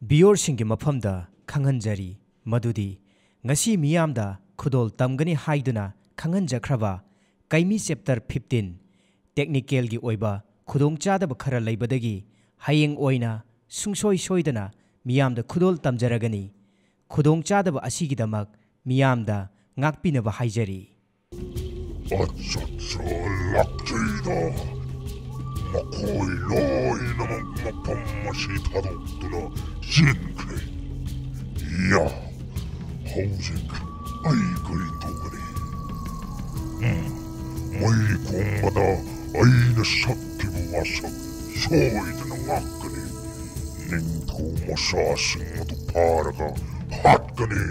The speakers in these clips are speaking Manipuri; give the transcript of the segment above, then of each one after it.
ꯕꯤꯌꯣꯔꯁꯤꯡꯒꯤ ꯃꯐꯝꯗ ꯈꯪꯍꯟꯖꯔꯤ ꯃꯗꯨꯗꯤ ꯉꯁꯤ ꯃꯤꯌꯥꯝꯗ ꯈꯨꯗꯣꯜ ꯇꯝꯒꯅꯤ ꯍꯥꯏꯗꯨꯅ ꯈꯪꯍꯟꯖꯈ꯭ꯔꯕ ꯀꯩꯃꯤ ꯆꯦꯞꯇꯔ 15 ꯇꯦꯛꯅꯤꯀꯦꯜꯒꯤ ꯑꯣꯏꯕ ꯈꯨꯗꯣꯡꯆꯥꯗꯕ ꯈꯔ ꯂꯩꯕꯗꯒꯤ ꯍꯌꯦꯡ ꯑꯣꯏꯅ ꯁꯨꯡꯁꯣꯏ ꯁꯣꯏꯗꯅ ꯃꯤꯌꯥꯝꯗ ꯈꯨꯗꯣꯜ ꯇꯝꯖꯔꯒꯅꯤ ꯈꯨꯗꯣꯡꯆꯥꯗꯕ ꯑꯁꯤꯒꯤꯗꯃꯛ ꯃꯤꯌꯥꯝꯗ ꯉꯥꯛꯄꯤꯅꯕ ꯍꯥꯏꯖꯔꯤ ꯂꯥꯛꯆꯩꯗ ꯃꯈꯣꯏ ꯂꯣꯏꯅꯃꯛ ꯃꯐꯝ ꯑꯁꯤ ꯊꯥꯗꯣꯛꯇꯨꯅ ꯆꯦꯟꯈ꯭ꯔꯦ ꯌꯥ ꯍꯧꯖꯤꯛ ꯑꯩ ꯀꯔꯤ ꯇꯧꯒꯅꯤ ꯃꯩ ꯀꯣꯡꯕꯗ ꯑꯩꯅ ꯁꯛꯈꯤꯕ ꯋꯥꯁꯛ ꯁꯣꯏꯗꯅ ꯉꯥꯛꯀꯅꯤ ꯅꯤꯡꯊꯧ ꯃꯆꯥꯁꯤꯡ ꯑꯗꯨ ꯐꯥꯔꯒ ꯍꯥꯠꯀꯅꯤ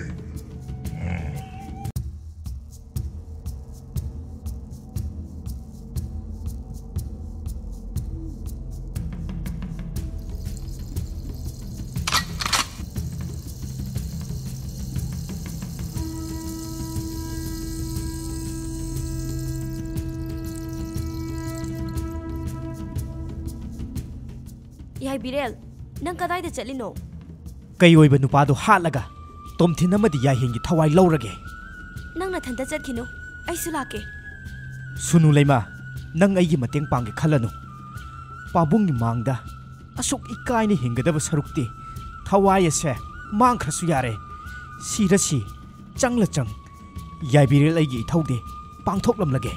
Yai Birel, nang kadai da chalino? Kay oiba nupado hatlaga tomthin amadi yahingi thawai laurage Nang na thanda chatkino ai sulake Sunu leima nang aigi mateng pangge khalanu Pabunggi mangda asuk ikaini hingadaba sarukti thawai ase mangkhrasu yare sirasi changla chang Yai Birel aigi ithaude pangthoklam lage